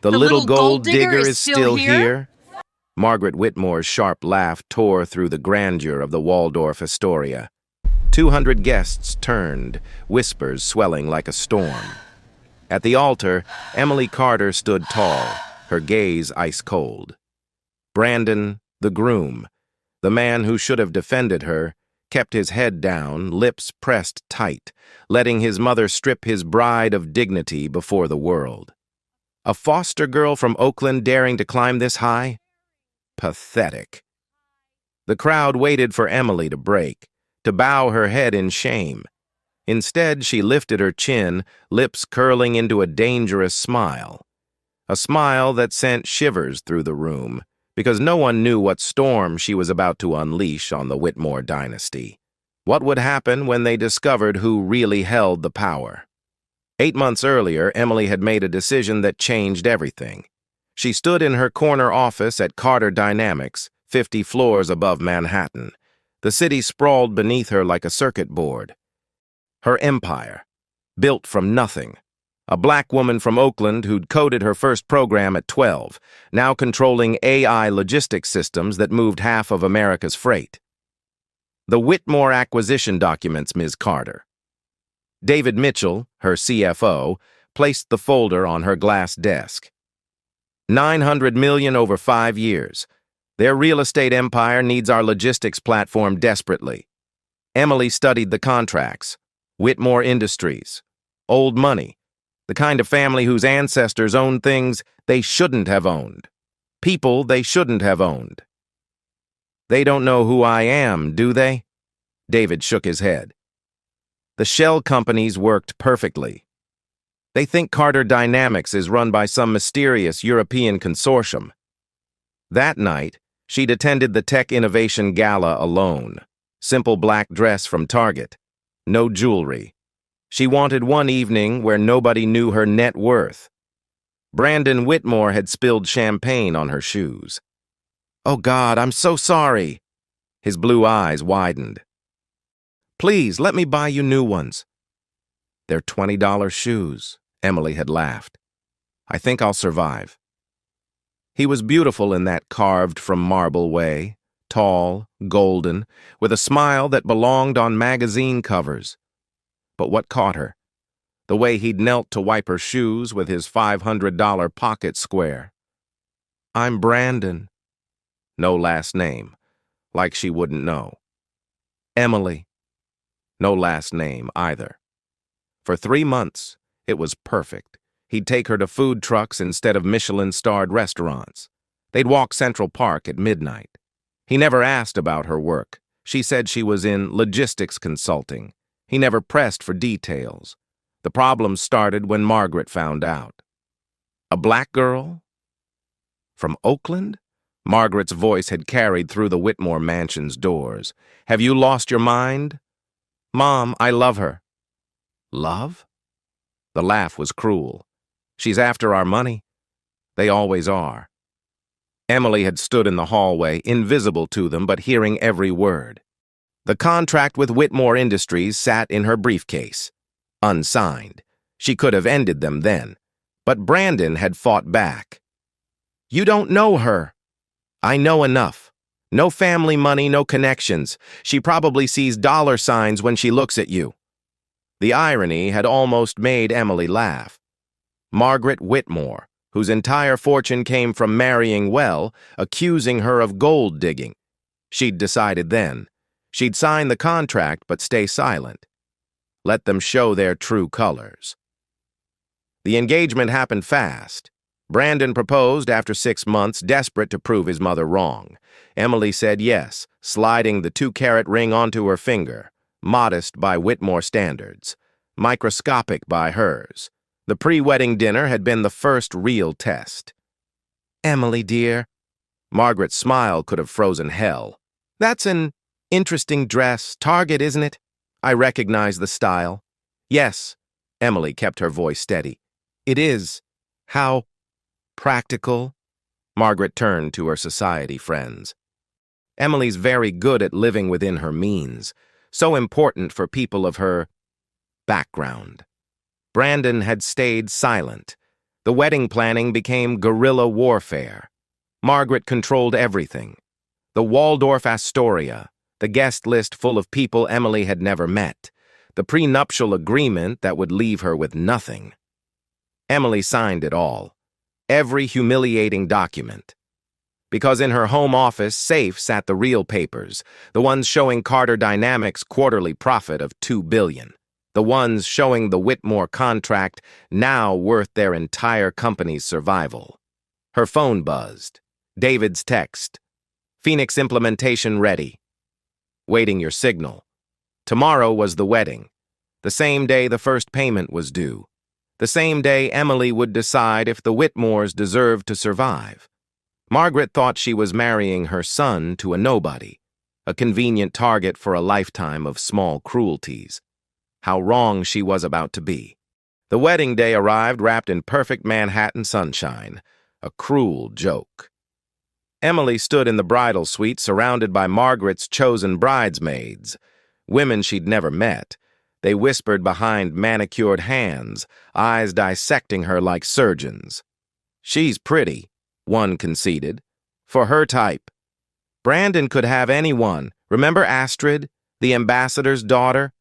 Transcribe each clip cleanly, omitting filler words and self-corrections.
The The little little gold gold digger digger is is still still here? here? Margaret Whitmore's sharp laugh tore through the grandeur of the Waldorf Astoria. 200 guests turned, whispers swelling like a storm. At the altar, Emily Carter stood tall, her gaze ice-cold. Brandon, the groom, the man who should have defended her, kept his head down, lips pressed tight, letting his mother strip his bride of dignity before the world. A foster girl from Oakland daring to climb this high? Pathetic. The crowd waited for Emily to break, to bow her head in shame. Instead, she lifted her chin, lips curling into a dangerous smile. A smile that sent shivers through the room, because no one knew what storm she was about to unleash on the Whitmore dynasty. What would happen when they discovered who really held the power? 8 months earlier, Emily had made a decision that changed everything. She stood in her corner office at Carter Dynamics, 50 floors above Manhattan. The city sprawled beneath her like a circuit board. Her empire, built from nothing. A black woman from Oakland who'd coded her first program at 12, now controlling AI logistics systems that moved half of America's freight. The Whitmore acquisition documents, Ms. Carter. David Mitchell, her CFO, placed the folder on her glass desk. $900 million over 5 years. Their real estate empire needs our logistics platform desperately. Emily studied the contracts. Whitmore Industries. Old money. The kind of family whose ancestors owned things they shouldn't have owned. People they shouldn't have owned. They don't know who I am, do they? David shook his head. The shell companies worked perfectly. They think Carter Dynamics is run by some mysterious European consortium. That night, she'd attended the Tech Innovation Gala alone. Simple black dress from Target. No jewelry. She wanted one evening where nobody knew her net worth. Brandon Whitmore had spilled champagne on her shoes. "Oh God, I'm so sorry." His blue eyes widened. "Please, let me buy you new ones." "They're $20 shoes," Emily had laughed. "I think I'll survive." He was beautiful in that carved-from-marble way, tall, golden, with a smile that belonged on magazine covers. But what caught her? The way he'd knelt to wipe her shoes with his $500 pocket square. "I'm Brandon." No last name, like she wouldn't know. "Emily." No last name either. For 3 months, it was perfect. He'd take her to food trucks instead of Michelin-starred restaurants. They'd walk Central Park at midnight. He never asked about her work. She said she was in logistics consulting. He never pressed for details. The problem started when Margaret found out. A black girl? From Oakland? Margaret's voice had carried through the Whitmore mansion's doors. "Have you lost your mind?" "Mom, I love her." "Love?" The laugh was cruel. "She's after our money." "They always are." Emily had stood in the hallway, invisible to them but hearing every word. The contract with Whitmore Industries sat in her briefcase. Unsigned. She could have ended them then. But Brandon had fought back. "You don't know her." "I know enough. No family money, no connections. She probably sees dollar signs when she looks at you." The irony had almost made Emily laugh. Margaret Whitmore, whose entire fortune came from marrying well, accusing her of gold digging. She'd decided then. She'd sign the contract but stay silent. Let them show their true colors. The engagement happened fast. Brandon proposed after 6 months, desperate to prove his mother wrong. Emily said yes, sliding the 2-carat ring onto her finger, modest by Whitmore standards, microscopic by hers. The pre-wedding dinner had been the first real test. "Emily, dear." Margaret's smile could have frozen hell. "That's an interesting dress. Target, isn't it? I recognize the style." "Yes." Emily kept her voice steady. "It is. How practical." Margaret turned to her society friends. "Emily's very good at living within her means, so important for people of her background." Brandon had stayed silent. The wedding planning became guerrilla warfare. Margaret controlled everything. The Waldorf Astoria, the guest list full of people Emily had never met, the prenuptial agreement that would leave her with nothing. Emily signed it all, every humiliating document. Because in her home office safe sat the real papers, the ones showing Carter Dynamics' quarterly profit of $2 billion, the ones showing the Whitmore contract now worth their entire company's survival. Her phone buzzed. David's text. Phoenix implementation ready. Waiting your signal. Tomorrow was the wedding. The same day the first payment was due. The same day Emily would decide if the Whitmores deserved to survive. Margaret thought she was marrying her son to a nobody, a convenient target for a lifetime of small cruelties. How wrong she was about to be. The wedding day arrived wrapped in perfect Manhattan sunshine, a cruel joke. Emily stood in the bridal suite surrounded by Margaret's chosen bridesmaids, women she'd never met. They whispered behind manicured hands, eyes dissecting her like surgeons. She's pretty, one conceded. For her type. Brandon could have anyone. Remember Astrid, the ambassador's daughter?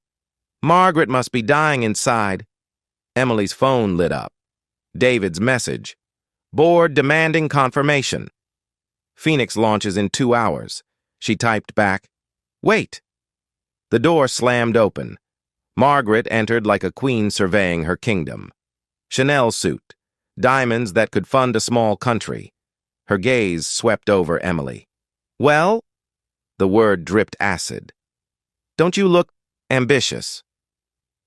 Margaret must be dying inside. Emily's phone lit up. David's message. Board demanding confirmation. Phoenix launches in 2 hours. She typed back, wait. The door slammed open. Margaret entered like a queen surveying her kingdom. Chanel suit, diamonds that could fund a small country. Her gaze swept over Emily. Well? The word dripped acid. Don't you look ambitious?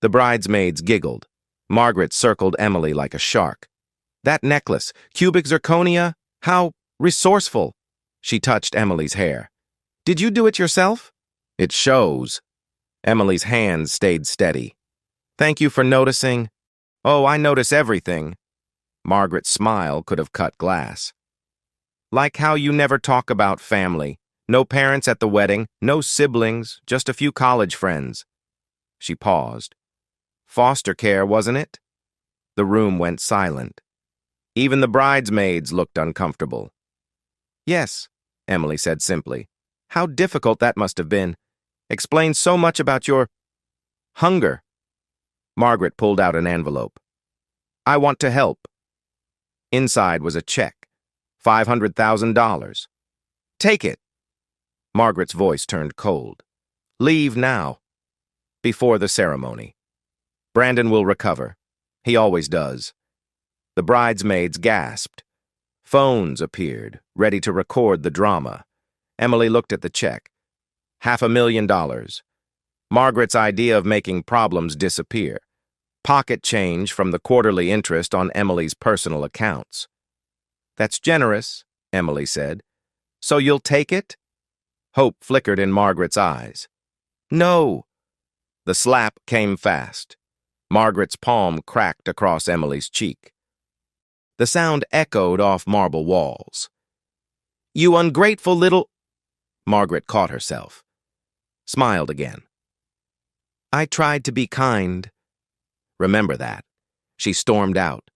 The bridesmaids giggled. Margaret circled Emily like a shark. That necklace, cubic zirconia, how resourceful. She touched Emily's hair. Did you do it yourself? It shows. Emily's hands stayed steady. Thank you for noticing. Oh, I notice everything. Margaret's smile could have cut glass. Like how you never talk about family. No parents at the wedding, no siblings, just a few college friends. She paused. Foster care, wasn't it? The room went silent. Even the bridesmaids looked uncomfortable. Yes, Emily said simply. How difficult that must have been. Explains so much about your hunger. Margaret pulled out an envelope. I want to help. Inside was a check. $500,000. Take it. Margaret's voice turned cold. Leave now. Before the ceremony. Brandon will recover. He always does. The bridesmaids gasped. Phones appeared, ready to record the drama. Emily looked at the check. $500,000. Margaret's idea of making problems disappear. Pocket change from the quarterly interest on Emily's personal accounts. That's generous, Emily said. So you'll take it? Hope flickered in Margaret's eyes. No. The slap came fast. Margaret's palm cracked across Emily's cheek. The sound echoed off marble walls. You ungrateful little... Margaret caught herself. Smiled again. I tried to be kind. Remember that. She stormed out.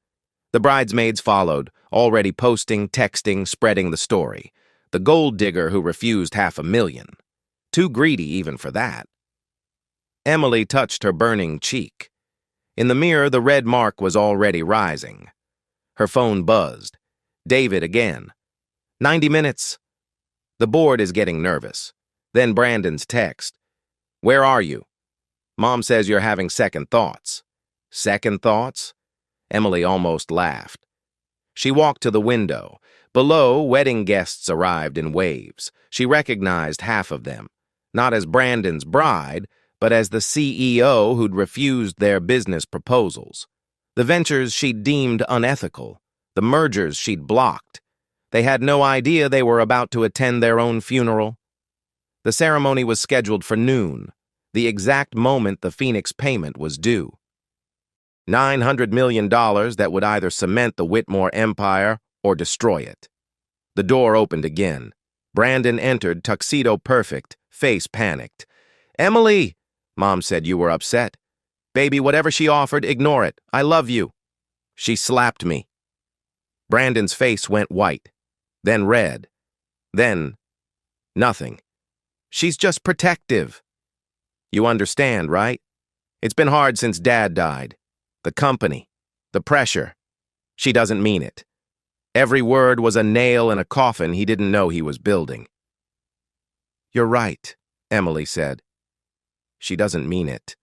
The bridesmaids followed, already posting, texting, spreading the story. The gold digger who refused $500,000. Too greedy even for that. Emily touched her burning cheek. In the mirror, the red mark was already rising. Her phone buzzed. David again. 90 minutes. The board is getting nervous. Then Brandon's text. Where are you? Mom says you're having second thoughts. Second thoughts? Emily almost laughed. She walked to the window. Below, wedding guests arrived in waves. She recognized half of them, not as Brandon's bride, but as the CEO who'd refused their business proposals. The ventures she'd deemed unethical, the mergers she'd blocked. They had no idea they were about to attend their own funeral. The ceremony was scheduled for noon, the exact moment the Phoenix payment was due. $900 million that would either cement the Whitmore empire or destroy it. The door opened again. Brandon entered, tuxedo perfect, face panicked. Emily, Mom said you were upset. Baby, whatever she offered, ignore it. I love you. She slapped me. Brandon's face went white, then red, then nothing. She's just protective. You understand, right? It's been hard since Dad died. The company, the pressure. She doesn't mean it. Every word was a nail in a coffin he didn't know he was building. You're right, Emily said. She doesn't mean it.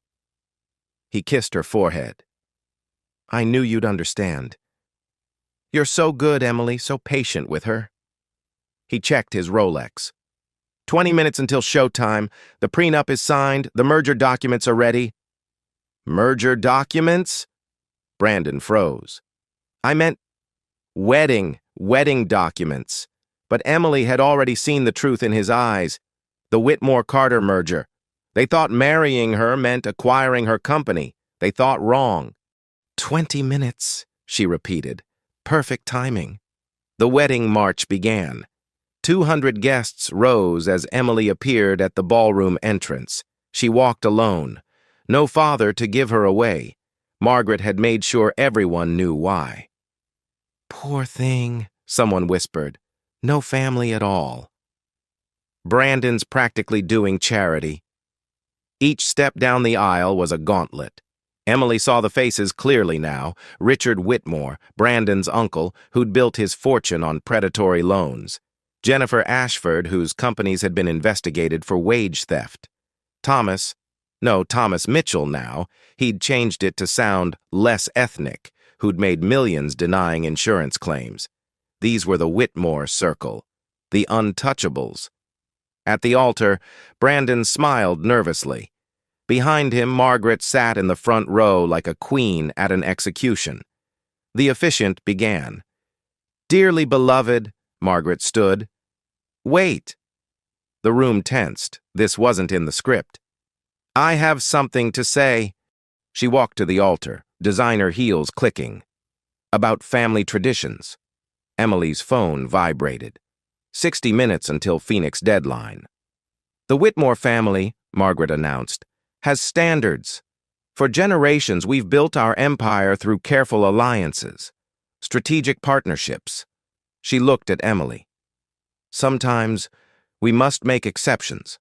He kissed her forehead. I knew you'd understand. You're so good, Emily, so patient with her. He checked his Rolex. 20 minutes until showtime. The prenup is signed. The merger documents are ready. Merger documents? Brandon froze. I meant wedding documents. But Emily had already seen the truth in his eyes. The Whitmore-Carter merger. They thought marrying her meant acquiring her company. They thought wrong. 20 minutes, she repeated. Perfect timing. The wedding march began. 200 guests rose as Emily appeared at the ballroom entrance. She walked alone. No father to give her away. Margaret had made sure everyone knew why. Poor thing, someone whispered. No family at all. Brandon's practically doing charity. Each step down the aisle was a gauntlet. Emily saw the faces clearly now. Richard Whitmore, Brandon's uncle, who'd built his fortune on predatory loans. Jennifer Ashford, whose companies had been investigated for wage theft. Thomas Mitchell now. He'd changed it to sound less ethnic, who'd made millions denying insurance claims. These were the Whitmore circle, the untouchables. At the altar, Brandon smiled nervously. Behind him, Margaret sat in the front row like a queen at an execution. The officiant began. Dearly beloved, Margaret stood. Wait. The room tensed. This wasn't in the script. I have something to say. She walked to the altar, designer heels clicking. About family traditions. Emily's phone vibrated. 60 minutes until Phoenix deadline. The Whitmore family, Margaret announced, has standards. For generations, we've built our empire through careful alliances, strategic partnerships. She looked at Emily. Sometimes, we must make exceptions.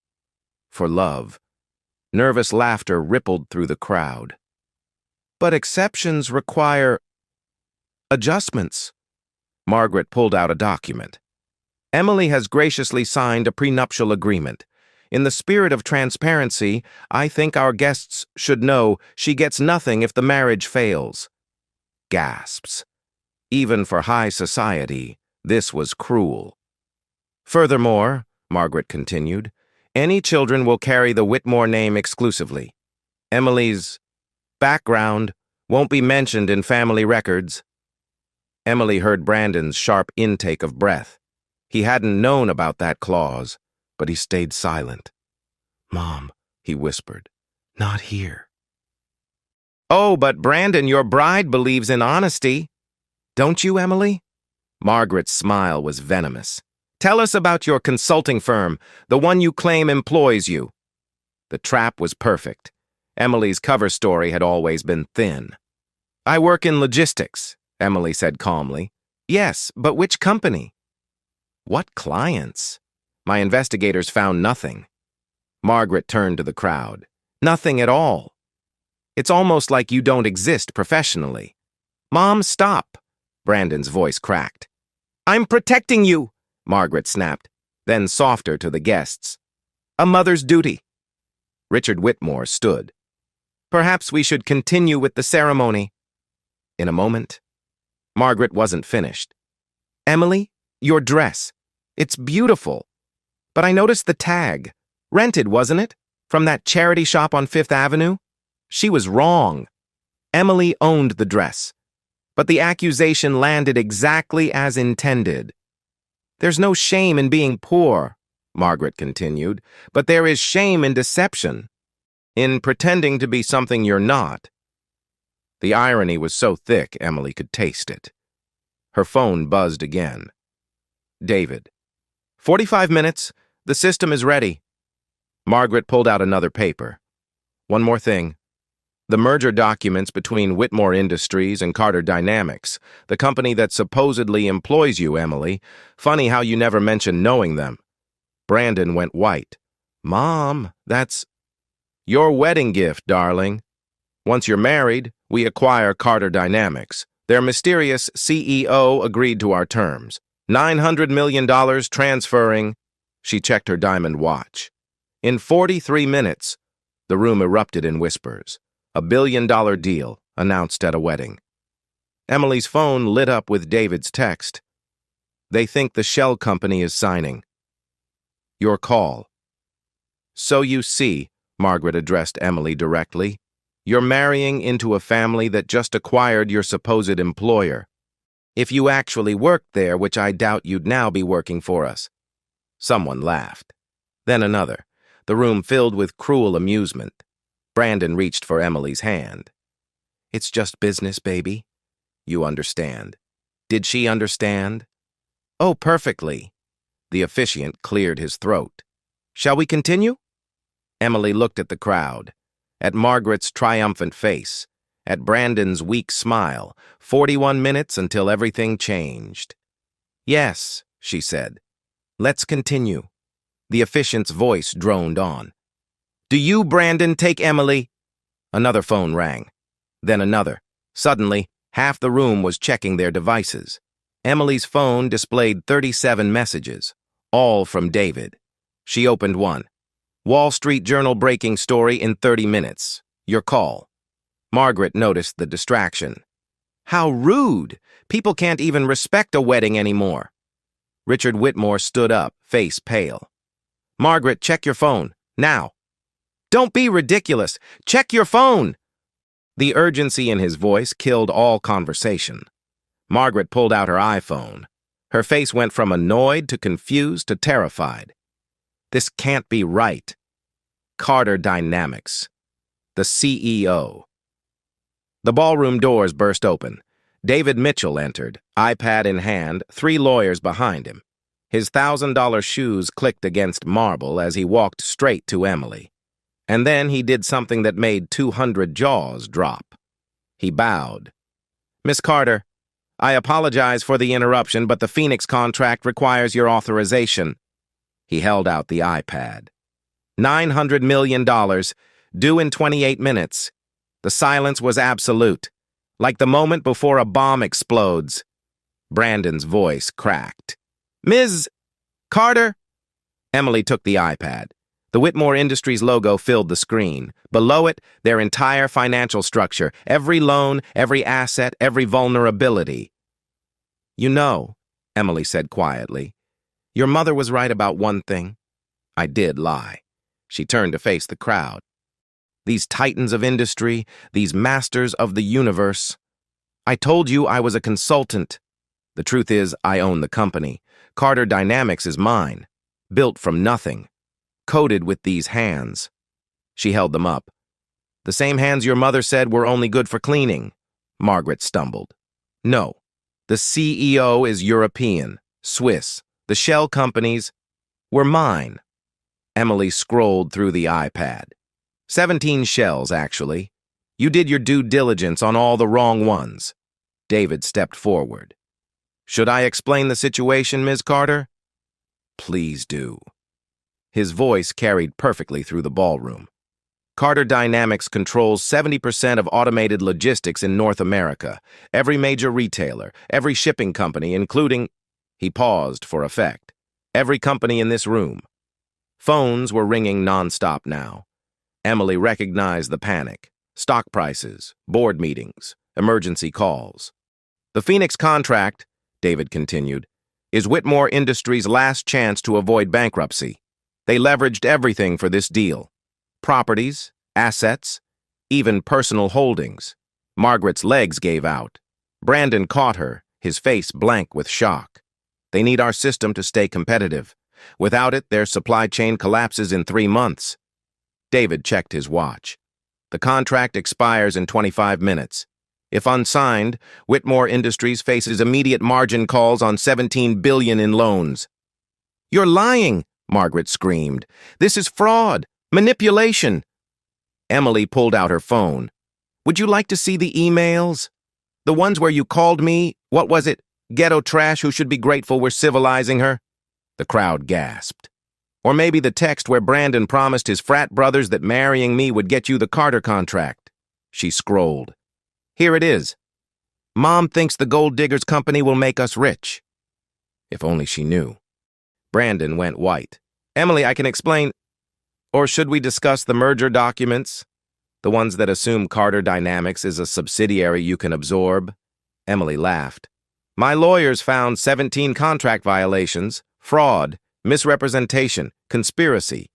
For love. Nervous laughter rippled through the crowd. But exceptions require adjustments. Margaret pulled out a document. Emily has graciously signed a prenuptial agreement. In the spirit of transparency, I think our guests should know she gets nothing if the marriage fails. Gasps. Even for high society, this was cruel. Furthermore, Margaret continued, any children will carry the Whitmore name exclusively. Emily's background won't be mentioned in family records. Emily heard Brandon's sharp intake of breath. He hadn't known about that clause, but he stayed silent. Mom, he whispered, not here. Oh, but Brandon, your bride believes in honesty. Don't you, Emily? Margaret's smile was venomous. Tell us about your consulting firm, the one you claim employs you. The trap was perfect. Emily's cover story had always been thin. I work in logistics, Emily said calmly. Yes, but which company? What clients? My investigators found nothing. Margaret turned to the crowd. Nothing at all. It's almost like you don't exist professionally. Mom, stop! Brandon's voice cracked. I'm protecting you, Margaret snapped, then softer to the guests. A mother's duty. Richard Whitmore stood. Perhaps we should continue with the ceremony. In a moment, Margaret wasn't finished. Emily, your dress. It's beautiful. But I noticed the tag. Rented, wasn't it? From that charity shop on Fifth Avenue? She was wrong. Emily owned the dress. But the accusation landed exactly as intended. There's no shame in being poor, Margaret continued, but there is shame in deception, in pretending to be something you're not. The irony was so thick Emily could taste it. Her phone buzzed again. David. 45 minutes. The system is ready. Margaret pulled out another paper. One more thing. The merger documents between Whitmore Industries and Carter Dynamics, the company that supposedly employs you, Emily. Funny how you never mentioned knowing them. Brandon went white. Mom, that's your wedding gift, darling. Once you're married, we acquire Carter Dynamics. Their mysterious CEO agreed to our terms. $900 million transferring. She checked her diamond watch. In 43 minutes, the room erupted in whispers. $1 billion deal announced at a wedding. Emily's phone lit up with David's text. They think the shell company is signing. Your call. So you see, Margaret addressed Emily directly, you're marrying into a family that just acquired your supposed employer. If you actually worked there, which I doubt you'd now be working for us. Someone laughed. Then another, the room filled with cruel amusement. Brandon reached for Emily's hand. It's just business, baby. You understand. Did she understand? Oh, perfectly. The officiant cleared his throat. Shall we continue? Emily looked at the crowd, at Margaret's triumphant face, at Brandon's weak smile. 41 minutes until everything changed. Yes, she said. Let's continue. The officiant's voice droned on. Do you, Brandon, take Emily? Another phone rang. Then another. Suddenly, half the room was checking their devices. Emily's phone displayed 37 messages, all from David. She opened one. Wall Street Journal breaking story in 30 minutes. Your call. Margaret noticed the distraction. How rude! People can't even respect a wedding anymore. Richard Whitmore stood up, face pale. Margaret, check your phone, now. Don't be ridiculous. Check your phone. The urgency in his voice killed all conversation. Margaret pulled out her iPhone. Her face went from annoyed to confused to terrified. This can't be right. Carter Dynamics. The CEO. The ballroom doors burst open. David Mitchell entered, iPad in hand, 3 lawyers behind him. His $1,000 shoes clicked against marble as he walked straight to Emily. And then he did something that made 200 jaws drop. He bowed. Miss Carter, I apologize for the interruption, but the Phoenix contract requires your authorization. He held out the iPad. $900 million, due in 28 minutes. The silence was absolute, like the moment before a bomb explodes. Brandon's voice cracked. Ms. Carter? Emily took the iPad. The Whitmore Industries logo filled the screen. Below it, their entire financial structure, every loan, every asset, every vulnerability. You know, Emily said quietly, your mother was right about one thing. I did lie. She turned to face the crowd. These titans of industry, these masters of the universe. I told you I was a consultant. The truth is, I own the company. Carter Dynamics is mine, built from nothing. Coated with these hands. She held them up. The same hands your mother said were only good for cleaning. Margaret stumbled. No, the CEO is European, Swiss. The shell companies were mine. Emily scrolled through the iPad. 17 shells, actually. You did your due diligence on all the wrong ones. David stepped forward. Should I explain the situation, Ms. Carter? Please do. His voice carried perfectly through the ballroom. Carter Dynamics controls 70% of automated logistics in North America. Every major retailer, every shipping company, including... He paused for effect. Every company in this room. Phones were ringing nonstop now. Emily recognized the panic. Stock prices, board meetings, emergency calls. The Phoenix contract, David continued, is Whitmore Industries' last chance to avoid bankruptcy. They leveraged everything for this deal. Properties, assets, even personal holdings. Margaret's legs gave out. Brandon caught her, his face blank with shock. They need our system to stay competitive. Without it, their supply chain collapses in 3 months. David checked his watch. The contract expires in 25 minutes. If unsigned, Whitmore Industries faces immediate margin calls on $17 billion in loans. You're lying, Margaret screamed. This is fraud, manipulation. Emily pulled out her phone. Would you like to see the emails? The ones where you called me, what was it, ghetto trash who should be grateful we're civilizing her? The crowd gasped. Or maybe the text where Brandon promised his frat brothers that marrying me would get you the Carter contract. She scrolled. Here it is. Mom thinks the Gold Diggers Company will make us rich. If only she knew. Brandon went white. Emily, I can explain. Or should we discuss the merger documents? The ones that assume Carter Dynamics is a subsidiary you can absorb? Emily laughed. My lawyers found 17 contract violations, fraud, misrepresentation, conspiracy.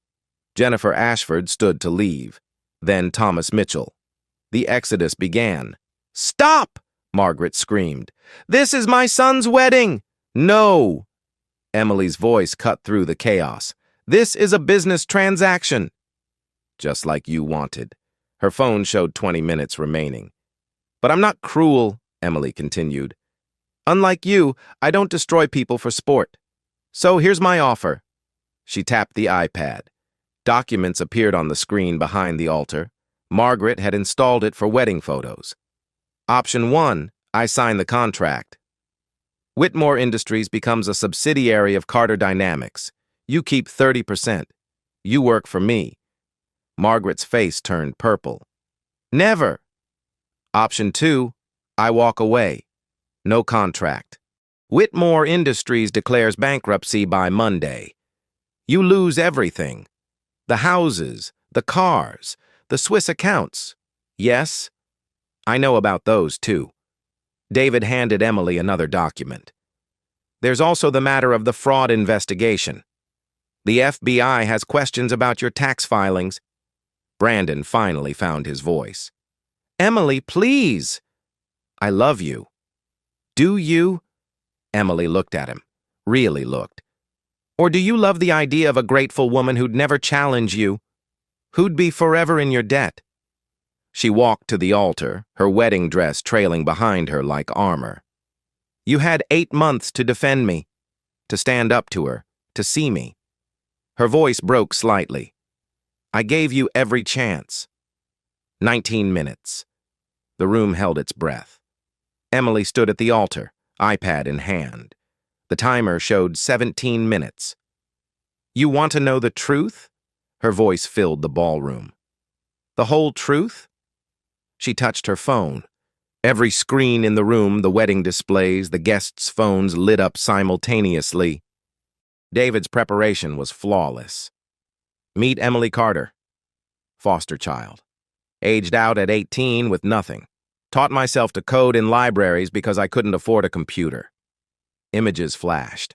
Jennifer Ashford stood to leave. Then Thomas Mitchell. The exodus began. Stop! Margaret screamed. This is my son's wedding! No! Emily's voice cut through the chaos. This is a business transaction. Just like you wanted. Her phone showed 20 minutes remaining. But I'm not cruel, Emily continued. Unlike you, I don't destroy people for sport. So here's my offer. She tapped the iPad. Documents appeared on the screen behind the altar. Margaret had installed it for wedding photos. Option 1, I sign the contract. Whitmore Industries becomes a subsidiary of Carter Dynamics. You keep 30%. You work for me. Margaret's face turned purple. Never. Option 2, I walk away. No contract. Whitmore Industries declares bankruptcy by Monday. You lose everything. The houses, the cars, the Swiss accounts. Yes? I know about those too. David handed Emily another document. There's also the matter of the fraud investigation. The FBI has questions about your tax filings. Brandon finally found his voice. Emily, please. I love you. Do you? Emily looked at him. Really looked. Or do you love the idea of a grateful woman who'd never challenge you? Who'd be forever in your debt? She walked to the altar, her wedding dress trailing behind her like armor. You had 8 months to defend me, to stand up to her, to see me. Her voice broke slightly. I gave you every chance. 19 minutes. The room held its breath. Emily stood at the altar, iPad in hand. The timer showed 17 minutes. You want to know the truth? Her voice filled the ballroom. The whole truth? She touched her phone. Every screen in the room, the wedding displays, the guests' phones lit up simultaneously. David's preparation was flawless. Meet Emily Carter. Foster child. Aged out at 18 with nothing. Taught myself to code in libraries because I couldn't afford a computer. Images flashed.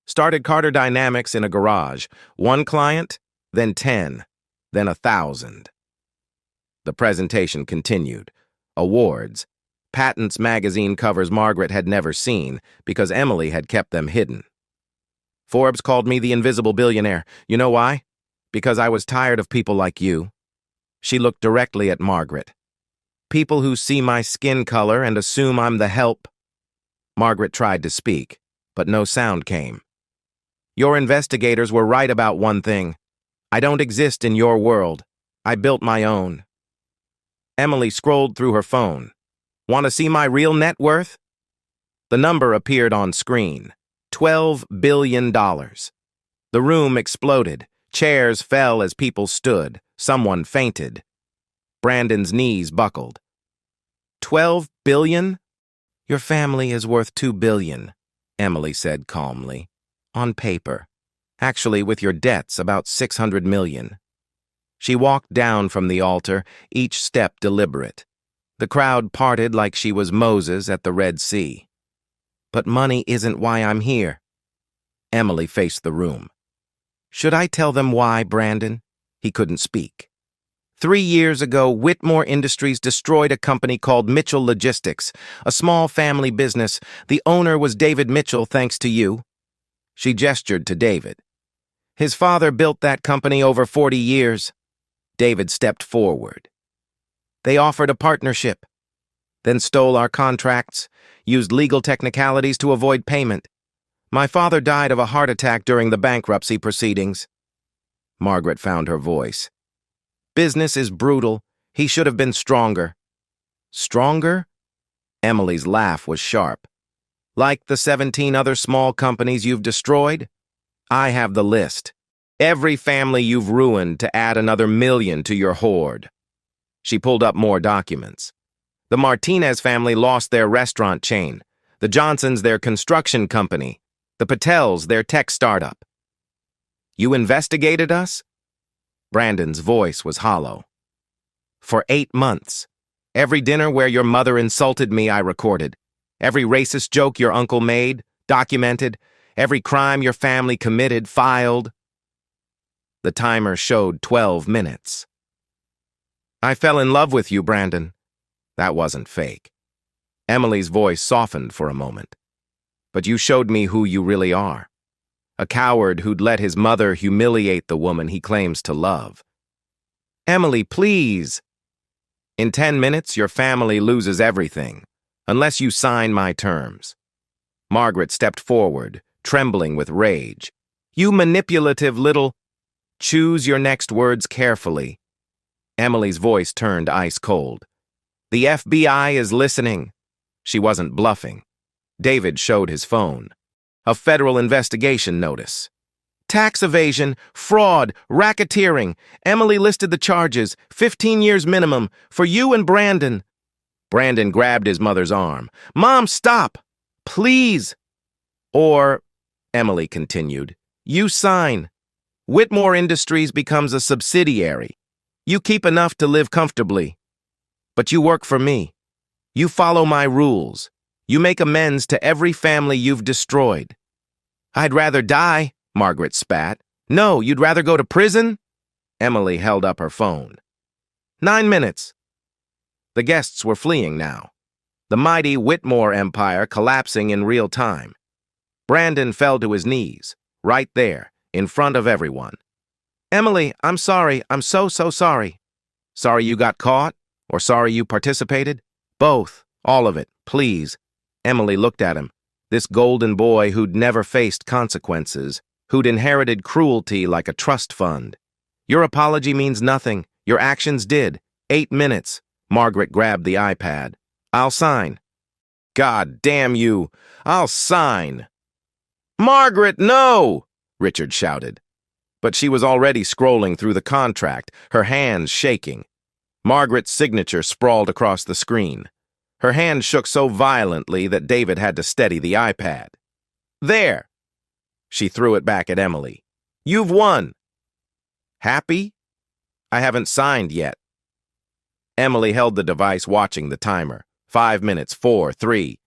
Started Carter Dynamics in a garage. 1 client, then 10, then 1,000. The presentation continued. Awards. Patents magazine covers Margaret had never seen because Emily had kept them hidden. Forbes called me the invisible billionaire. You know why? Because I was tired of people like you. She looked directly at Margaret. People who see my skin color and assume I'm the help. Margaret tried to speak, but no sound came. Your investigators were right about one thing. I don't exist in your world. I built my own. Emily scrolled through her phone. Want to see my real net worth? The number appeared on screen. $12 billion. The room exploded. Chairs fell as people stood. Someone fainted. Brandon's knees buckled. 12 billion? Your family is worth 2 billion, Emily said calmly. On paper. Actually, with your debts, about 600 million. She walked down from the altar, each step deliberate. The crowd parted like she was Moses at the Red Sea. But money isn't why I'm here. Emily faced the room. Should I tell them why, Brandon? He couldn't speak. 3 years ago, Whitmore Industries destroyed a company called Mitchell Logistics, a small family business. The owner was David Mitchell, thanks to you. She gestured to David. His father built that company over 40 years. David stepped forward. They offered a partnership, then stole our contracts, used legal technicalities to avoid payment. My father died of a heart attack during the bankruptcy proceedings. Margaret found her voice. Business is brutal. He should have been stronger. Stronger? Emily's laugh was sharp. Like the 17 other small companies you've destroyed? I have the list. Every family you've ruined to add another million to your hoard. She pulled up more documents. The Martinez family lost their restaurant chain. The Johnsons their construction company. The Patels their tech startup. You investigated us? Brandon's voice was hollow. For 8 months. Every dinner where your mother insulted me, I recorded. Every racist joke your uncle made, documented. Every crime your family committed, filed. The timer showed 12 minutes. I fell in love with you, Brandon. That wasn't fake. Emily's voice softened for a moment. But you showed me who you really are. A coward who'd let his mother humiliate the woman he claims to love. Emily, please. In 10 minutes, your family loses everything, unless you sign my terms. Margaret stepped forward, trembling with rage. You manipulative little... Choose your next words carefully. Emily's voice turned ice cold. The FBI is listening. She wasn't bluffing. David showed his phone. A federal investigation notice. Tax evasion, fraud, racketeering. Emily listed the charges, 15 years minimum, for you and Brandon. Brandon grabbed his mother's arm. Mom, stop! Please! Or, Emily continued, you sign. Whitmore Industries becomes a subsidiary. You keep enough to live comfortably. But you work for me. You follow my rules. You make amends to every family you've destroyed. I'd rather die, Margaret spat. No, you'd rather go to prison? Emily held up her phone. 9 minutes. The guests were fleeing now. The mighty Whitmore empire collapsing in real time. Brandon fell to his knees, right there, in front of everyone. Emily, I'm sorry. I'm so sorry. Sorry you got caught? Or sorry you participated? Both. All of it. Please. Emily looked at him. This golden boy who'd never faced consequences, who'd inherited cruelty like a trust fund. Your apology means nothing. Your actions did. 8 minutes. Margaret grabbed the iPad. I'll sign. God damn you. I'll sign. Margaret, no! Richard shouted. But she was already scrolling through the contract, her hands shaking. Margaret's signature sprawled across the screen. Her hand shook so violently that David had to steady the iPad. There! She threw it back at Emily. You've won! Happy? I haven't signed yet. Emily held the device, watching the timer. 5 minutes, 4, 3.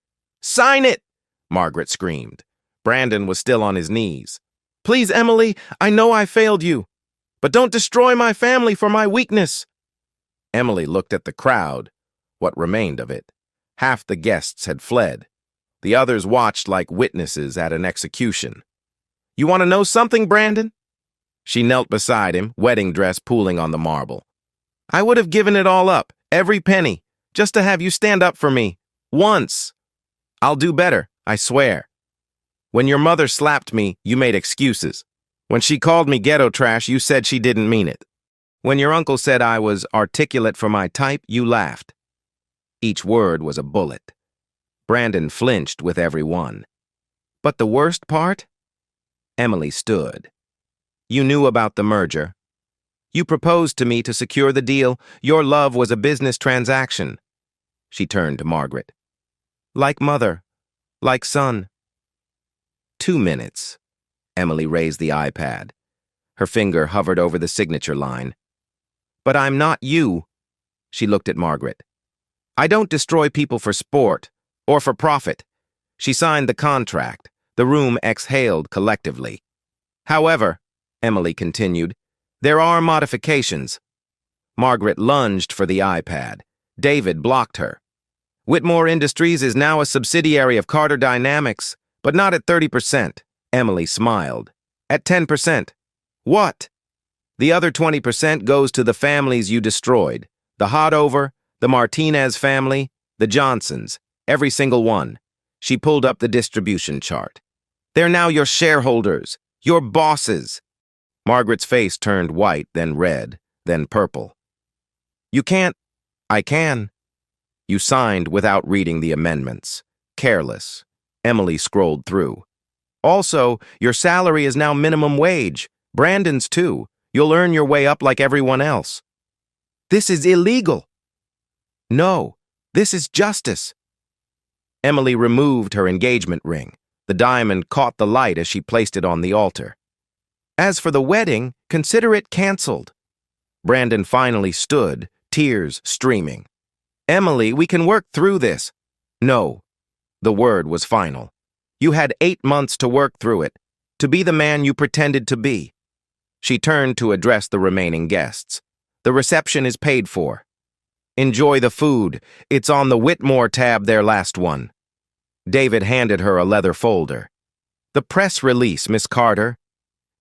Sign it! Margaret screamed. Brandon was still on his knees. Please, Emily, I know I failed you, but don't destroy my family for my weakness. Emily looked at the crowd, what remained of it. Half the guests had fled. The others watched like witnesses at an execution. You want to know something, Brandon? She knelt beside him, wedding dress pooling on the marble. I would have given it all up, every penny, just to have you stand up for me. Once. I'll do better, I swear. When your mother slapped me, you made excuses. When she called me ghetto trash, you said she didn't mean it. When your uncle said I was articulate for my type, you laughed. Each word was a bullet. Brandon flinched with every one. But the worst part? Emily stood. You knew about the merger. You proposed to me to secure the deal. Your love was a business transaction. She turned to Margaret. Like mother, like son. 2 minutes. Emily raised the iPad. Her finger hovered over the signature line. But I'm not you. She looked at Margaret. I don't destroy people for sport or for profit. She signed the contract. The room exhaled collectively. However, Emily continued, there are modifications. Margaret lunged for the iPad. David blocked her. Whitmore Industries is now a subsidiary of Carter Dynamics, but not at 30%. Emily smiled. At 10%. What? The other 20% goes to the families you destroyed. The Hodover, the Martinez family, the Johnsons, every single one. She pulled up the distribution chart. They're now your shareholders, your bosses. Margaret's face turned white, then red, then purple. You can't. I can. You signed without reading the amendments. Careless. Emily scrolled through. Also, your salary is now minimum wage. Brandon's too. You'll earn your way up like everyone else. This is illegal. No, this is justice. Emily removed her engagement ring. The diamond caught the light as she placed it on the altar. As for the wedding, consider it canceled. Brandon finally stood, tears streaming. Emily, we can work through this. No. The word was final. You had 8 months to work through it, to be the man you pretended to be. She turned to address the remaining guests. The reception is paid for. Enjoy the food. It's on the Whitmore tab, their last one. David handed her a leather folder. The press release, Miss Carter.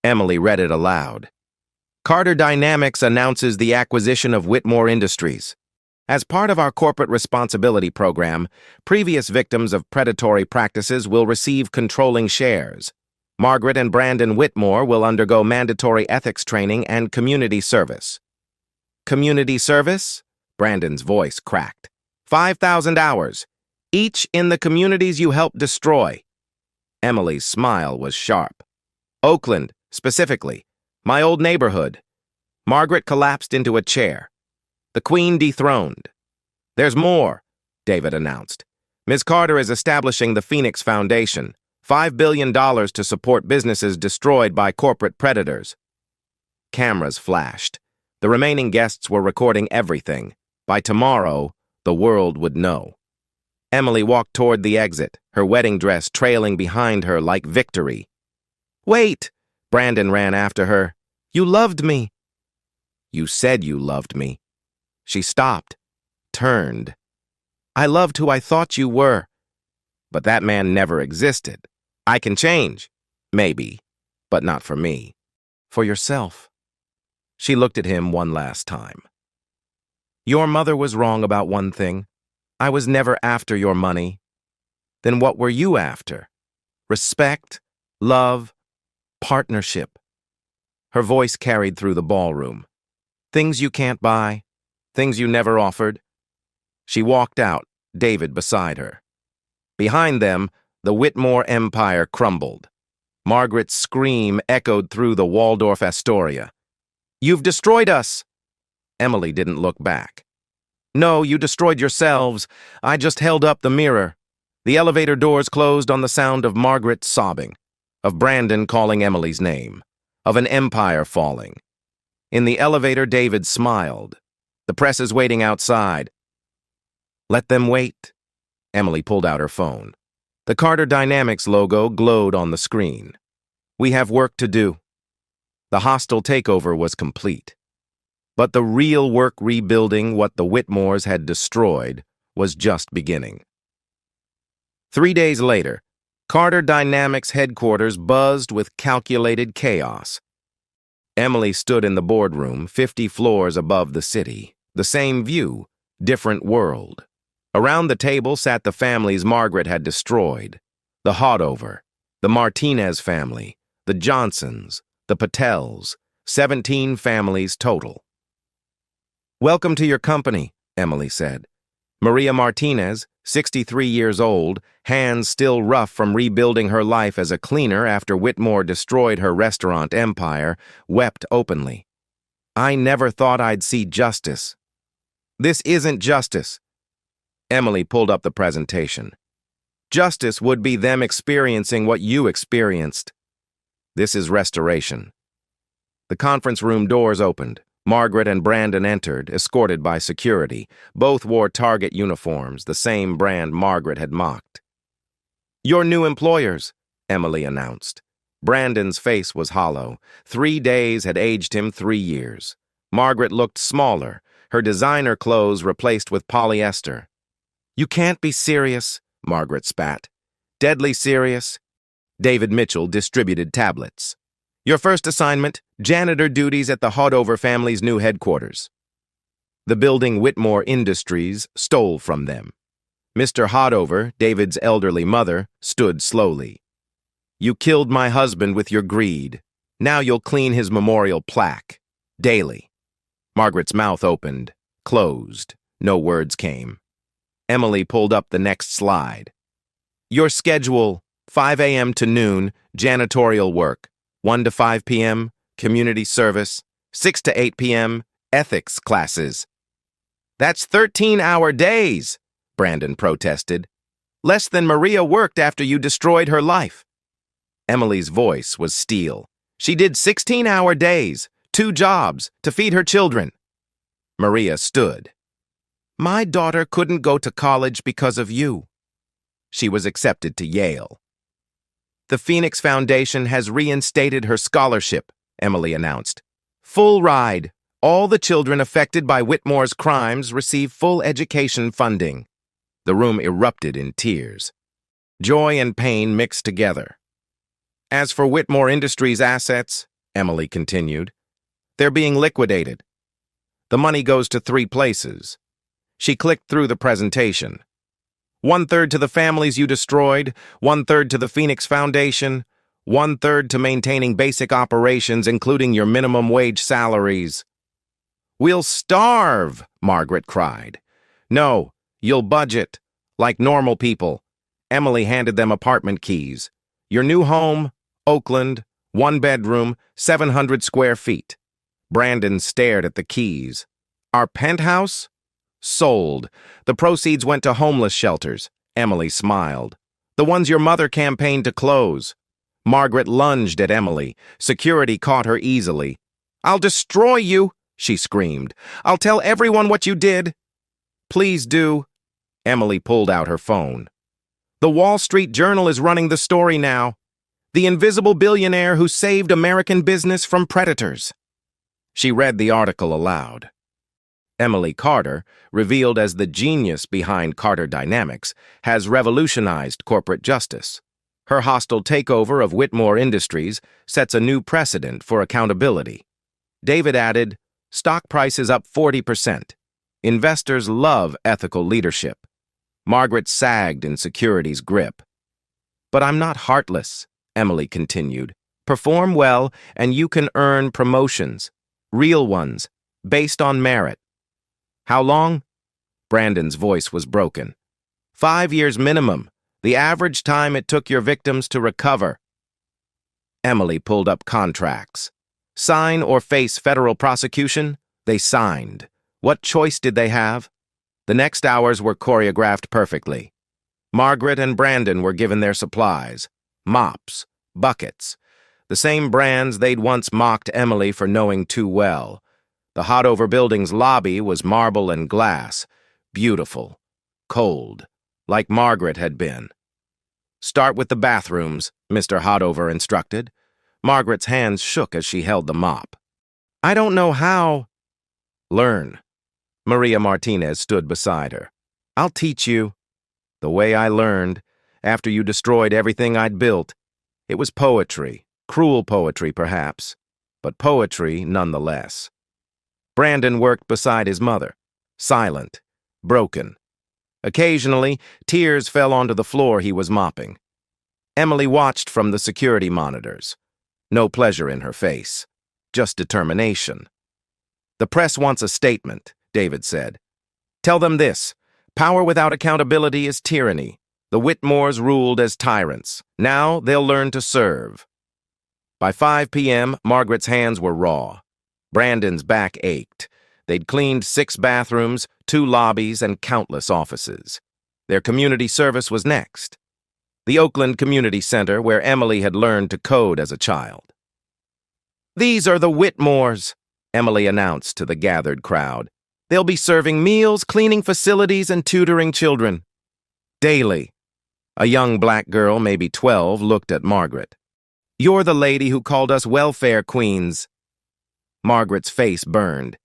Emily read it aloud. Carter Dynamics announces the acquisition of Whitmore Industries. As part of our corporate responsibility program, previous victims of predatory practices will receive controlling shares. Margaret and Brandon Whitmore will undergo mandatory ethics training and community service. Community service? Brandon's voice cracked. 5,000 hours, each in the communities you helped destroy. Emily's smile was sharp. Oakland, specifically, my old neighborhood. Margaret collapsed into a chair. The Queen dethroned. There's more, David announced. Ms. Carter is establishing the Phoenix Foundation, $5 billion to support businesses destroyed by corporate predators. Cameras flashed. The remaining guests were recording everything. By tomorrow, the world would know. Emily walked toward the exit, her wedding dress trailing behind her like victory. Wait! Brandon ran after her. You loved me. You said you loved me. She stopped, turned. I loved who I thought you were. But that man never existed. I can change. Maybe. But not for me. For yourself. She looked at him one last time. Your mother was wrong about one thing. I was never after your money. Then what were you after? Respect, love, partnership. Her voice carried through the ballroom. Things you can't buy. Things you never offered. She walked out, David beside her. Behind them, the Whitmore empire crumbled. Margaret's scream echoed through the Waldorf Astoria. You've destroyed us! Emily didn't look back. No, you destroyed yourselves. I just held up the mirror. The elevator doors closed on the sound of Margaret sobbing, of Brandon calling Emily's name, of an empire falling. In the elevator, David smiled. The press is waiting outside. Let them wait. Emily pulled out her phone. The Carter Dynamics logo glowed on the screen. We have work to do. The hostile takeover was complete. But the real work rebuilding what the Whitmores had destroyed was just beginning. 3 days later, Carter Dynamics headquarters buzzed with calculated chaos. Emily stood in the boardroom 50 floors above the city. The same view, different world. Around the table sat the families Margaret had destroyed. The Hodover, the Martinez family, the Johnsons, the Patels, 17 families total. Welcome to your company, Emily said. Maria Martinez, 63 years old, hands still rough from rebuilding her life as a cleaner after Whitmore destroyed her restaurant empire, wept openly. I never thought I'd see justice. This isn't justice. Emily pulled up the presentation. Justice would be them experiencing what you experienced. This is restoration. The conference room doors opened. Margaret and Brandon entered, escorted by security. Both wore Target uniforms, the same brand Margaret had mocked. Your new employers, Emily announced. Brandon's face was hollow. 3 days had aged him 3 years. Margaret looked smaller, her designer clothes replaced with polyester. You can't be serious, Margaret spat. Deadly serious. David Mitchell distributed tablets. Your first assignment, janitor duties at the Hodover family's new headquarters. The building Whitmore Industries stole from them. Mr. Hodover, David's elderly mother, stood slowly. You killed my husband with your greed. Now you'll clean his memorial plaque. Daily. Margaret's mouth opened, closed. No words came. Emily pulled up the next slide. Your schedule, 5 a.m. to noon, janitorial work. 1 to 5 p.m., community service. 6 to 8 p.m., ethics classes. That's 13-hour days, Brandon protested. Less than Maria worked after you destroyed her life. Emily's voice was steel. She did 16-hour days, 2 jobs, to feed her children. Maria stood. My daughter couldn't go to college because of you. She was accepted to Yale. The Phoenix Foundation has reinstated her scholarship, Emily announced. Full ride. All the children affected by Whitmore's crimes receive full education funding. The room erupted in tears. Joy and pain mixed together. As for Whitmore Industries' assets, Emily continued, they're being liquidated. The money goes to 3 places. She clicked through the presentation. 1/3 to the families you destroyed, 1/3 to the Phoenix Foundation, 1/3 to maintaining basic operations, including your minimum wage salaries. We'll starve, Margaret cried. No, you'll budget, like normal people. Emily handed them apartment keys. Your new home, Oakland, 1 bedroom, 700 square feet. Brandon stared at the keys. Our penthouse? Sold. The proceeds went to homeless shelters. Emily smiled. The ones your mother campaigned to close. Margaret lunged at Emily. Security caught her easily. I'll destroy you, she screamed. I'll tell everyone what you did. Please do. Emily pulled out her phone. The Wall Street Journal is running the story now. The invisible billionaire who saved American business from predators. She read the article aloud. Emily Carter, revealed as the genius behind Carter Dynamics, has revolutionized corporate justice. Her hostile takeover of Whitmore Industries sets a new precedent for accountability. David added, stock prices up 40%. Investors love ethical leadership. Margaret sagged in security's grip. But I'm not heartless, Emily continued. Perform well and you can earn promotions. Real ones, based on merit. How long? Brandon's voice was broken. 5 years minimum, the average time it took your victims to recover. Emily pulled up contracts. Sign or face federal prosecution? They signed. What choice did they have? The next hours were choreographed perfectly. Margaret and Brandon were given their supplies. Mops, buckets. The same brands they'd once mocked Emily for knowing too well. The Hodover building's lobby was marble and glass, beautiful, cold, like Margaret had been. Start with the bathrooms, Mr. Hodover instructed. Margaret's hands shook as she held the mop. I don't know how. Learn. Maria Martinez stood beside her. I'll teach you. The way I learned, after you destroyed everything I'd built. It was poetry, cruel poetry perhaps, but poetry nonetheless. Brandon worked beside his mother, silent, broken. Occasionally, tears fell onto the floor he was mopping. Emily watched from the security monitors. No pleasure in her face, just determination. The press wants a statement, David said. Tell them this. Power without accountability is tyranny. The Whitmores ruled as tyrants. Now they'll learn to serve. By 5 p.m., Margaret's hands were raw. Brandon's back ached. They'd cleaned 6 bathrooms, 2 lobbies, and countless offices. Their community service was next. The Oakland Community Center, where Emily had learned to code as a child. These are the Whitmores, Emily announced to the gathered crowd. They'll be serving meals, cleaning facilities, and tutoring children. Daily. A young black girl, maybe 12, looked at Margaret. You're the lady who called us welfare queens. Margaret's face burned.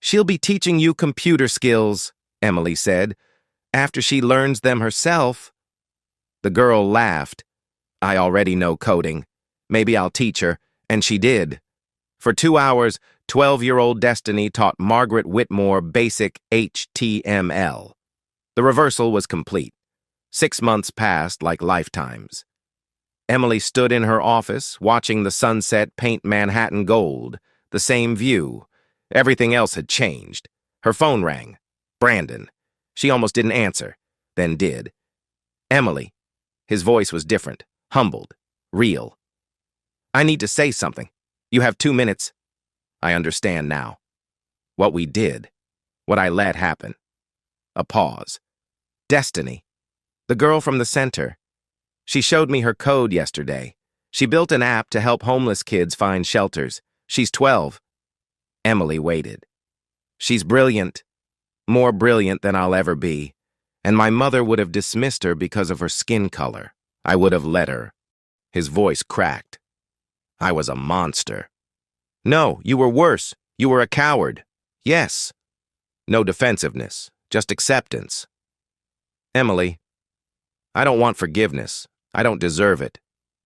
She'll be teaching you computer skills, Emily said, after she learns them herself. The girl laughed. I already know coding. Maybe I'll teach her, and she did. For 2 hours, 12-year-old Destiny taught Margaret Whitmore basic HTML. The reversal was complete. 6 months passed like lifetimes. Emily stood in her office, watching the sunset paint Manhattan gold. The same view. Everything else had changed. Her phone rang. Brandon. She almost didn't answer, then did. Emily. His voice was different, humbled, real. I need to say something. You have 2 minutes. I understand now. What we did. What I let happen. A pause. Destiny. The girl from the center. She showed me her code yesterday. She built an app to help homeless kids find shelters. She's 12. Emily waited. She's brilliant. More brilliant than I'll ever be. And my mother would have dismissed her because of her skin color. I would have let her. His voice cracked. I was a monster. No, you were worse. You were a coward. Yes. No defensiveness, just acceptance. Emily, I don't want forgiveness. I don't deserve it.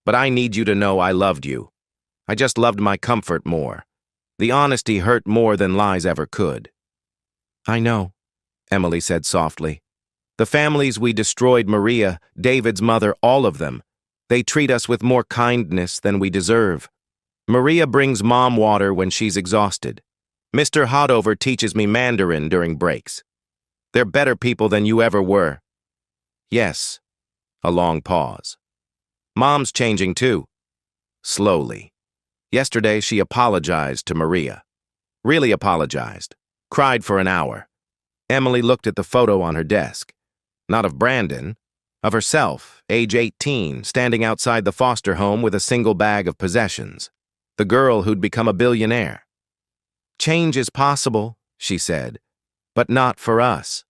But I need you to know I loved you. I just loved my comfort more. The honesty hurt more than lies ever could. I know, Emily said softly. The families we destroyed, Maria, David's mother, all of them, they treat us with more kindness than we deserve. Maria brings mom water when she's exhausted. Mr. Hodover teaches me Mandarin during breaks. They're better people than you ever were. Yes. A long pause. Mom's changing too. Slowly. Yesterday she apologized to Maria. Really apologized. Cried for an hour. Emily looked at the photo on her desk. Not of Brandon. Of herself, age 18, standing outside the foster home with a single bag of possessions. The girl who'd become a billionaire. Change is possible, she said, but not for us.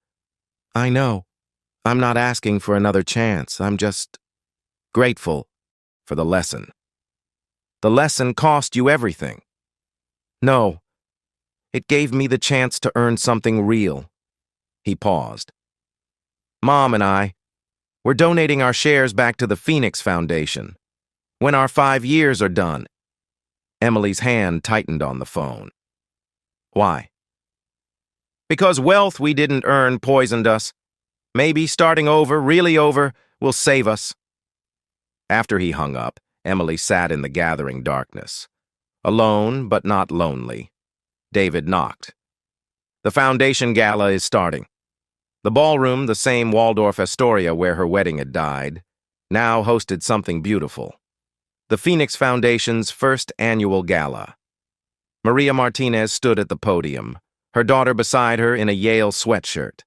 I know. I'm not asking for another chance. I'm just grateful for the lesson. The lesson cost you everything. No. It gave me the chance to earn something real. He paused. Mom and we're donating our shares back to the Phoenix Foundation. When our 5 years are done. Emily's hand tightened on the phone. Why? Because wealth we didn't earn poisoned us. Maybe starting over, really over, will save us. After he hung up, Emily sat in the gathering darkness. Alone, but not lonely. David knocked. The foundation gala is starting. The ballroom, the same Waldorf Astoria where her wedding had died, now hosted something beautiful. The Phoenix Foundation's first annual gala. Maria Martinez stood at the podium, her daughter beside her in a Yale sweatshirt.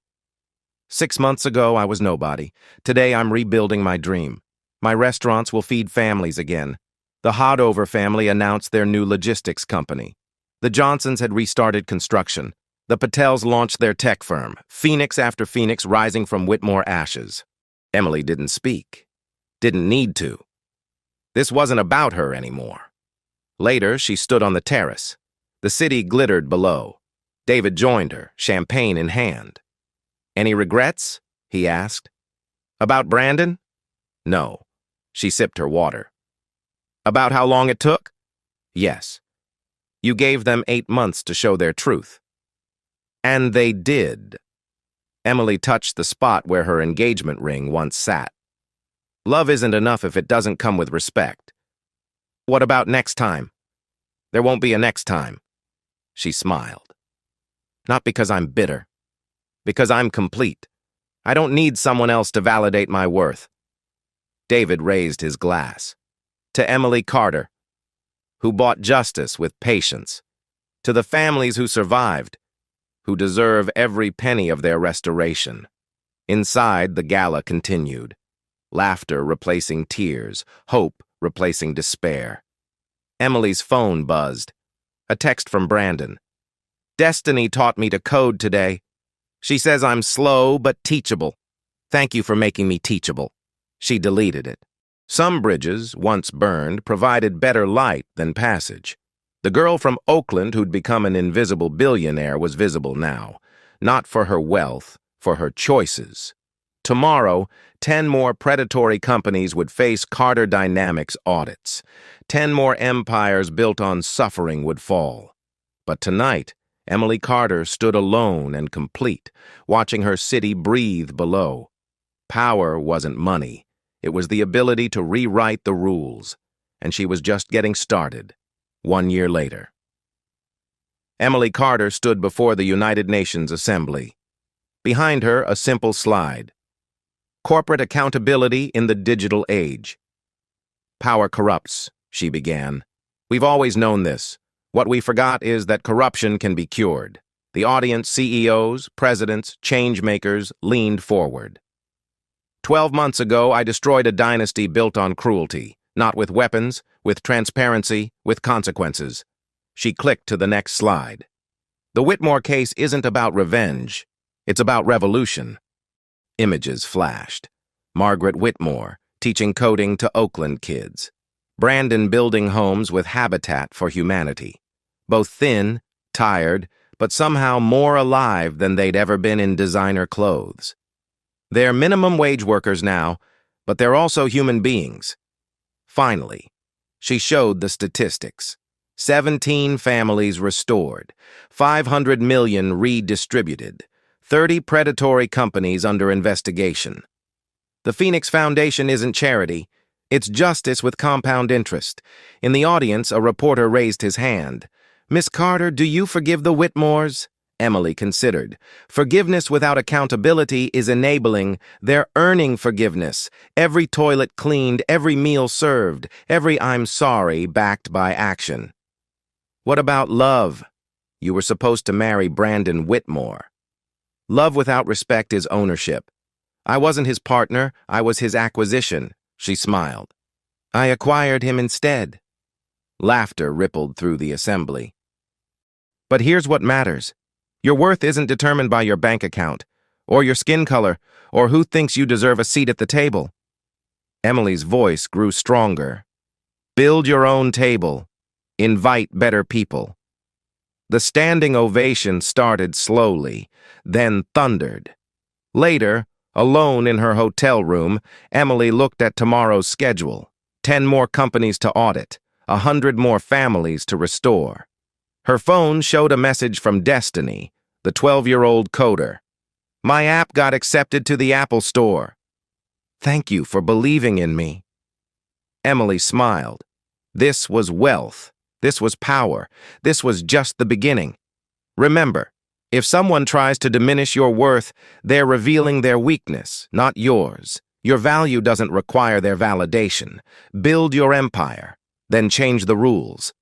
6 months ago, I was nobody. Today, I'm rebuilding my dream. My restaurants will feed families again. The Hodover family announced their new logistics company. The Johnsons had restarted construction. The Patels launched their tech firm, Phoenix after Phoenix rising from Whitmore ashes. Emily didn't speak. Didn't need to. This wasn't about her anymore. Later, she stood on the terrace. The city glittered below. David joined her, champagne in hand. Any regrets? He asked. About Brandon? No. She sipped her water. About how long it took? Yes. You gave them 8 months to show their truth. And they did. Emily touched the spot where her engagement ring once sat. Love isn't enough if it doesn't come with respect. What about next time? There won't be a next time. She smiled. Not because I'm bitter. Because I'm complete. I don't need someone else to validate my worth. David raised his glass. To Emily Carter, who bought justice with patience. To the families who survived, who deserve every penny of their restoration. Inside, the gala continued. Laughter replacing tears, hope replacing despair. Emily's phone buzzed. A text from Brandon. Destiny taught me to code today. She says I'm slow but teachable. Thank you for making me teachable. She deleted it. Some bridges, once burned, provided better light than passage. The girl from Oakland who'd become an invisible billionaire was visible now. Not for her wealth, for her choices. Tomorrow, 10 more predatory companies would face Carter Dynamics audits. 10 more empires built on suffering would fall. But tonight, Emily Carter stood alone and complete, watching her city breathe below. Power wasn't money. It was the ability to rewrite the rules. And she was just getting started. 1 year later. Emily Carter stood before the United Nations Assembly. Behind her, a simple slide. Corporate accountability in the digital age. Power corrupts, she began. We've always known this. What we forgot is that corruption can be cured. The audience, CEOs, presidents, change-makers leaned forward. 12 months ago, I destroyed a dynasty built on cruelty, not with weapons, with transparency, with consequences. She clicked to the next slide. The Whitmore case isn't about revenge. It's about revolution. Images flashed. Margaret Whitmore, teaching coding to Oakland kids. Brandon building homes with Habitat for Humanity. Both thin, tired, but somehow more alive than they'd ever been in designer clothes. They're minimum wage workers now, but they're also human beings. Finally, she showed the statistics. 17 families restored, 500 million redistributed, 30 predatory companies under investigation. The Phoenix Foundation isn't charity, it's justice with compound interest. In the audience, a reporter raised his hand. "Miss Carter, do you forgive the Whitmores?" Emily considered. Forgiveness without accountability is enabling. They're earning forgiveness. Every toilet cleaned, every meal served, every "I'm sorry" backed by action. What about love? You were supposed to marry Brandon Whitmore. Love without respect is ownership. I wasn't his partner, I was his acquisition, she smiled. I acquired him instead. Laughter rippled through the assembly. But here's what matters. Your worth isn't determined by your bank account, or your skin color, or who thinks you deserve a seat at the table. Emily's voice grew stronger. Build your own table. Invite better people. The standing ovation started slowly, then thundered. Later, alone in her hotel room, Emily looked at tomorrow's schedule. 10 more companies to audit, 100 more families to restore. Her phone showed a message from Destiny, the 12-year-old coder. My app got accepted to the Apple Store. Thank you for believing in me. Emily smiled. This was wealth. This was power. This was just the beginning. Remember, if someone tries to diminish your worth, they're revealing their weakness, not yours. Your value doesn't require their validation. Build your empire, then change the rules.